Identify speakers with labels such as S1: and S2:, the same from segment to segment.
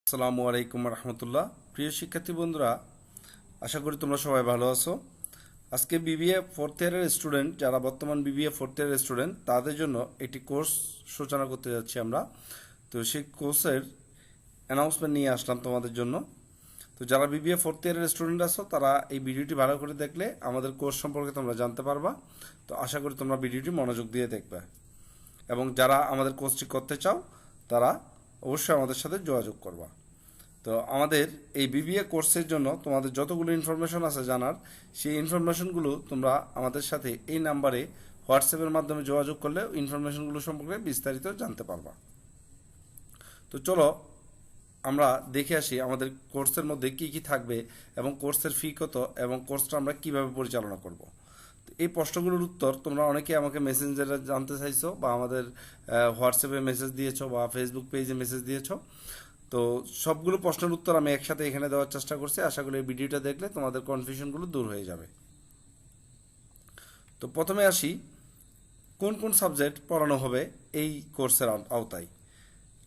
S1: আসসালামু আলাইকুম রহমতুল্লাহ। প্রিয় শিক্ষার্থী বন্ধুরা, আশা করি তোমরা সবাই ভালো আছো। আজকে বিবিএ ফোর্থ ইয়ারের স্টুডেন্ট, যারা বর্তমান বিবিএ ফোর্থ ইয়ারের স্টুডেন্ট, তাদের জন্য একটি কোর্স সূচনা করতে যাচ্ছি আমরা। তো সেই কোর্সের অ্যানাউন্সমেন্ট নিয়ে আসলাম তোমাদের জন্য। তো যারা বিবিএ ফোর্থ ইয়ারের স্টুডেন্ট আছো, তারা এই ভিডিওটি ভালো করে দেখলে আমাদের কোর্স সম্পর্কে তোমরা জানতে পারবা। তো আশা করি তোমরা ভিডিওটি মনোযোগ দিয়ে দেখবে, এবং যারা আমাদের কোর্সটি করতে চাও তারা অবশ্যই আমাদের সাথে যোগাযোগ করবা। তো আমাদের এই বিবিএ কোর্সের জন্য তোমাদের যতগুলো ইনফরমেশন আছে জানার, সেই ইনফরমেশনগুলো তোমরা আমাদের সাথে এই নাম্বারে হোয়াটসঅ্যাপের মাধ্যমে যোগাযোগ করলে ইনফরমেশনগুলো সম্পর্কে বিস্তারিত জানতে পারবা। তো চলো আমরা দেখে আসি আমাদের কোর্সের মধ্যে কি কি থাকবে, এবং কোর্সের ফি কত, এবং কোর্সটা আমরা কিভাবে পরিচালনা করব। এই প্রশ্নগুলোর উত্তর তোমরা অনেকে আমাকে মেসেঞ্জারে জানতে চাইছো, বা আমাদের হোয়াটসঅ্যাপে মেসেজ দিয়েছো, বা ফেসবুক পেজে মেসেজ দিয়েছো। তো সবগুলো প্রশ্নের উত্তর আমি একসাথে এখানে দেওয়ার চেষ্টা করছি। আশা করি এই ভিডিওটা দেখলে তোমাদের কনফিউশনগুলো দূর হয়ে যাবে। তো প্রথমে আসি, কোন কোন সাবজেক্ট পড়ানো হবে এই কোর্সের আওতায়।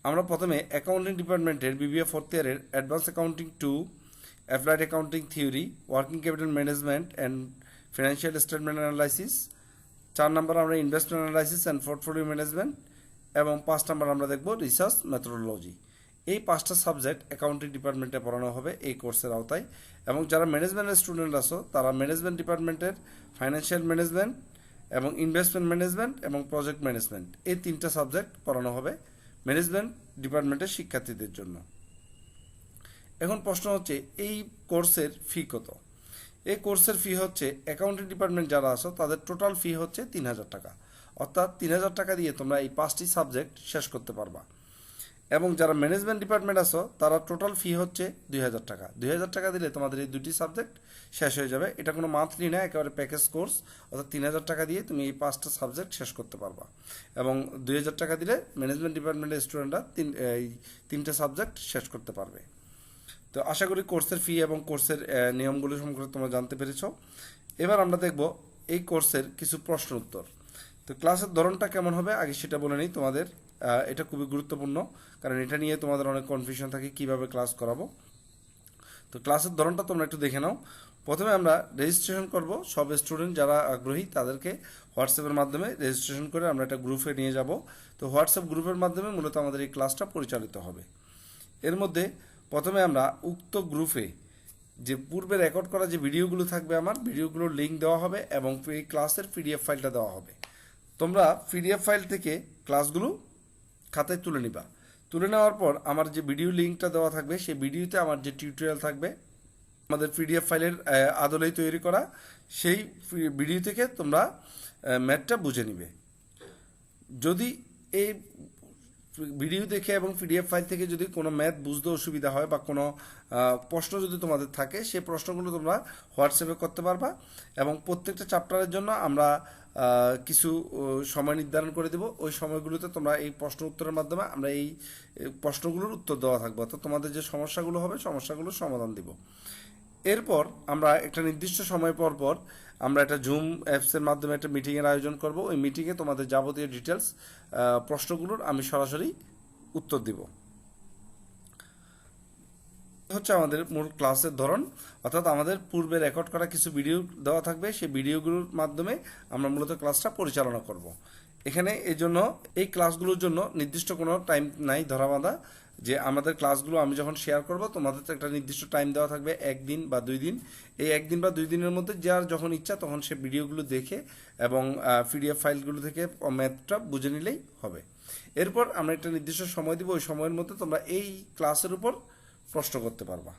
S1: আমরা প্রথমে অ্যাকাউন্টিং ডিপার্টমেন্টের বিবিএ ফোর্থ ইয়ারের advance accounting 2, applied accounting theory, working capital management and financial statement analysis, 4 নম্বর আমরা investment analysis and portfolio management, এবং 5 নম্বর আমরা দেখব রিসার্চ মেথোডোলজি। এই 5টা সাবজেক্ট অ্যাকাউন্টিং ডিপার্টমেন্টে পড়ানো হবে এই কোর্সের আওতায়। এবং যারা ম্যানেজমেন্টের স্টুডেন্ট আছো, তারা ম্যানেজমেন্ট ডিপার্টমেন্টের ফাইন্যান্সিয়াল ম্যানেজমেন্ট এবং ইনভেস্টমেন্ট ম্যানেজমেন্ট এবং প্রজেক্ট ম্যানেজমেন্ট, এই 3টা সাবজেক্ট পড়ানো হবে ম্যানেজমেন্ট ডিপার্টমেন্টের শিক্ষার্থীদের জন্য। এখন প্রশ্ন হচ্ছে, এই কোর্সের ফি কত? এই কোর্সের ফি হচ্ছে, অ্যাকাউন্টিং ডিপার্টমেন্ট যারা আছো তাদের টোটাল ফি হচ্ছে 3,000 টাকা। অর্থাৎ 3,000 টাকা দিয়ে তোমরা এই 5টি সাবজেক্ট শেষ করতে পারবা। এবং যারা ম্যানেজমেন্ট ডিপার্টমেন্ট আছো, তারা টোটাল ফি হচ্ছে 2,000 টাকা। 2,000 টাকা দিলে তোমাদের এই 2টি সাবজেক্ট শেষ হয়ে যাবে। এটা কোনো মান্থলি না, একেবারে প্যাকেজ কোর্স। অর্থাৎ 3,000 টাকা দিয়ে তুমি এই 5টা সাবজেক্ট শেষ করতে পারবা। এবং 2,000 টাকা দিলে ম্যানেজমেন্ট ডিপার্টমেন্টের স্টুডেন্টরা এই 3টে সাবজেক্ট শেষ করতে পারবে। তো আশা করি কোর্সের ফি এবং কোর্সের নিয়মগুলো সম্পর্কে তোমরা জানতে পেরেছ। এবার আমরা দেখব এই কোর্সের কিছু প্রশ্ন উত্তর। তো ক্লাসের ধরনটা কেমন হবে আগে সেটা বলে নিই তোমাদের। এটা খুবই গুরুত্বপূর্ণ, কারণ এটা নিয়ে তোমাদের অনেক কনফিউশন থাকে কিভাবে ক্লাস করাবো। তো ক্লাসের ধরনটা তোমরা একটু দেখে নাও। প্রথমে আমরা রেজিস্ট্রেশন করব। সব স্টুডেন্ট যারা আগ্রহী তাদেরকে হোয়াটসঅ্যাপের মাধ্যমে রেজিস্ট্রেশন করে আমরা একটা গ্রুপে নিয়ে যাব। তো হোয়াটসঅ্যাপ গ্রুপের মাধ্যমে মূলত আমাদের এই ক্লাসটা পরিচালিত হবে। এর মধ্যে প্রথমে আমরা উক্ত গ্রুপে যে পূর্বে রেকর্ড করা যে ভিডিওগুলো থাকবে, আমার ভিডিওগুলোর লিঙ্ক দেওয়া হবে, এবং এই ক্লাসের পিডিএফ ফাইলটা দেওয়া হবে। তোমরা পিডিএফ ফাইল থেকে ক্লাসগুলো খাতায় তুলে নিবা। তুলে নেওয়ার পর আমার যে ভিডিও লিঙ্কটা দেওয়া থাকবে, সেই ভিডিওতে আমার যে টিউটোরিয়াল থাকবে আমাদের পিডিএফ ফাইলের আদলেই তৈরি করা, সেই ভিডিও থেকে তোমরা ম্যাথটা বুঝে নিবে। যদি এই ভিডিও দেখে এবং পিডিএফ ফাইল থেকে যদি কোনো ম্যাথ বুঝতে অসুবিধা হয়, বা কোনো প্রশ্ন যদি তোমাদের থাকে, সেই প্রশ্নগুলো তোমরা হোয়াটসঅ্যাপে করতে পারবা। এবং প্রত্যেকটা চ্যাপ্টারের জন্য আমরা কিছু সময় নির্ধারণ করে দেব। ওই সময়গুলোতে তোমরা এই প্রশ্ন উত্তরের মাধ্যমে আমরা এই প্রশ্নগুলোর উত্তর দেওয়া থাকবো। তো তোমাদের যে সমস্যাগুলো হবে, সমস্যাগুলোর সমাধান দিব। এরপর আমরা একটা নির্দিষ্ট সময় পর পর আমরা একটা জুম অ্যাপসের মাধ্যমে একটা মিটিংয়ের আয়োজন করব। ওই মিটিংয়ে তোমাদের যাবতীয় ডিটেলস প্রশ্নগুলোর আমি সরাসরি উত্তর দিব। হচ্ছে আমাদের মূল ক্লাসের ধরন। অর্থাৎ আমাদের পূর্বে রেকর্ড করা কিছু ভিডিও দেওয়া থাকবে, সেই ভিডিওগুলোর মাধ্যমে আমরা মূলত ক্লাসটা পরিচালনা করব। এখানে এই জন্য এই ক্লাসগুলোর জন্য নির্দিষ্ট কোনো টাইম নাই ধরা বাঁধা, যে আমাদের ক্লাসগুলো আমি যখন শেয়ার করব তোমাদের তো একটা নির্দিষ্ট টাইম দেওয়া থাকবে, 1 দিন বা 2 দিন। এই 1 দিন বা 2 দিনের মধ্যে যার যখন ইচ্ছা তখন সে ভিডিওগুলো দেখে এবং পিডিএফ ফাইলগুলো থেকে ম্যাথটা বুঝে নিলেই হবে। এরপর আমরা একটা নির্দিষ্ট সময় দিব, ওই সময়ের মধ্যে তোমরা এই ক্লাসের উপর প্রশ্ন করতে পারবা।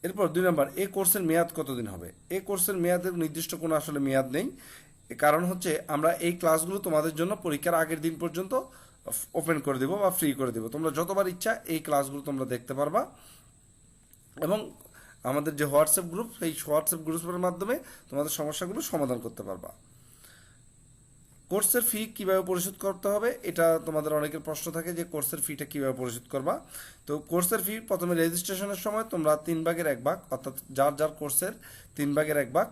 S1: এরপর 2 নম্বর, এই কোর্সের মেয়াদ কতদিন হবে? এই কোর্সের মেয়াদের নির্দিষ্ট কোনো আসলে মেয়াদ নেই। কারণ হচ্ছে আমরা এই ক্লাসগুলো তোমাদের জন্য পরীক্ষার আগের দিন পর্যন্ত ওপেন করে দেবো বা ফ্রি করে দেবো। তোমরা যতবার ইচ্ছা এই ক্লাসগুলো তোমরা দেখতে পারবা, এবং আমাদের যে হোয়াটসঅ্যাপ গ্রুপ, সেই হোয়াটসঅ্যাপ গ্রুপের মাধ্যমে তোমাদের সমস্যাগুলো সমাধান করতে পারবা। কোর্সের ফি কিভাবে পরিশোধ করতে হবে, এটা তোমাদের অনেকের প্রশ্ন থাকে যে কোর্সের ফিটা কিভাবে পরিশোধ করবা। তো কোর্সের ফি প্রথমে রেজিস্ট্রেশনের সময় তোমরা 3 ভাগের 1 ভাগ, অর্থাৎ যার যার কোর্সের 3 ভাগের 1 ভাগ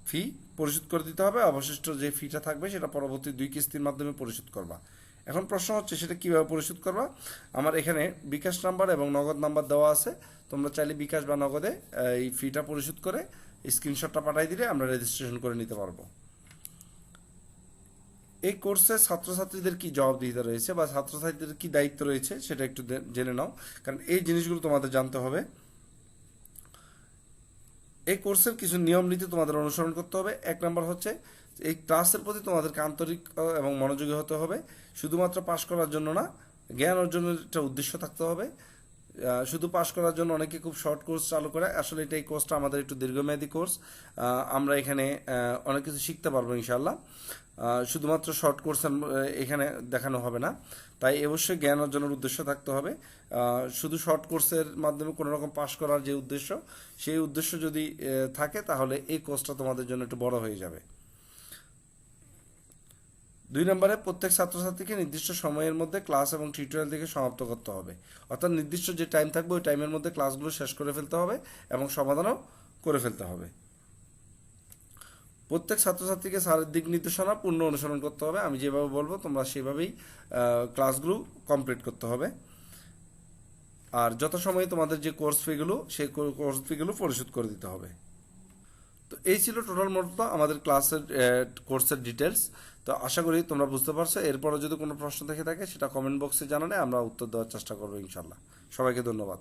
S1: ফি পরিশোধ করে দিতে হবে। অবশিষ্ট যে ফিটা থাকবে সেটা পরবর্তী 2 কিস্তির মাধ্যমে পরিশোধ করবা। এখন প্রশ্ন হচ্ছে সেটা কিভাবে পরিশোধ করবা। আমার এখানে বিকাশ নাম্বার এবং নগদ নাম্বার দেওয়া আছে, তোমরা চাইলে বিকাশ বা নগদে এই ফিটা পরিশোধ করে স্ক্রিনশটটা পাঠিয়ে দিলে আমরা রেজিস্ট্রেশন করে নিতে পারবো। এই কোর্সে ছাত্রছাত্রীদের কি জবাবদিহিতা রয়েছে বা ছাত্রছাত্রীদের কি দায়িত্ব রয়েছে সেটা একটু জেনে নাও, কারণ এই জিনিসগুলো তোমাদের জানতে হবে। এই কোর্সের কিছু নিয়ম নীতি তোমাদের অনুসরণ করতে হবে। এক নম্বর হচ্ছে এই ক্লাসের প্রতি তোমাদেরকে আন্তরিক এবং মনোযোগী হতে হবে। শুধুমাত্র পাশ করার জন্য না, জ্ঞান অর্জনের একটা উদ্দেশ্য থাকতে হবে। শুধু পাশ করার জন্য অনেকে খুব শর্ট কোর্স চালু করে, আসলে এই কোর্সটা আমাদের একটু দীর্ঘমেয়াদী কোর্স। আমরা এখানে অনেক কিছু শিখতে পারবো ইনশাল্লাহ। শুধুমাত্র শর্ট কোর্স এখানে দেখানো হবে না, তাই অবশ্যই জ্ঞান অর্জনের উদ্দেশ্য থাকতে হবে। শুধু শর্ট কোর্সের মাধ্যমে কোনো রকম পাশ করার যে উদ্দেশ্য, সেই উদ্দেশ্য যদি থাকে তাহলে এই কোর্সটা তোমাদের জন্য একটু বড় হয়ে যাবে। 2 নম্বরে প্রত্যেক ছাত্রছাত্রীকে নির্দিষ্ট সময়ের মধ্যে ক্লাস এবং টিউটোরিয়াল থেকে সমাপ্ত করতে হবে। অর্থাৎ নির্দিষ্ট যে টাইম থাকবে ওই টাইমের মধ্যে ক্লাসগুলো শেষ করে ফেলতে হবে এবং সমাধানও করে ফেলতে হবে। প্রত্যেক ছাত্রছাত্রীকে স্যারের দিক নির্দেশনা পূর্ণ অনুসরণ করতে হবে। আমি যেভাবে বলবো তোমরা সেভাবেই ক্লাসগুলো কমপ্লিট করতে হবে। আর যথাসময়ে তোমাদের যে কোর্স ফিগুলো, সেই কোর্স ফিগুলো পরিশোধ করে দিতে হবে। তো এই ছিল টোটাল মোট আমাদের ক্লাসের কোর্সের ডিটেলস। তো আশা করি তোমরা বুঝতে পারছো। এরপরে যদি কোনো প্রশ্ন থেকে থাকে সেটা কমেন্ট বক্সে জানালে আমরা উত্তর দেওয়ার চেষ্টা করবো ইনশাল্লাহ। সবাইকে ধন্যবাদ।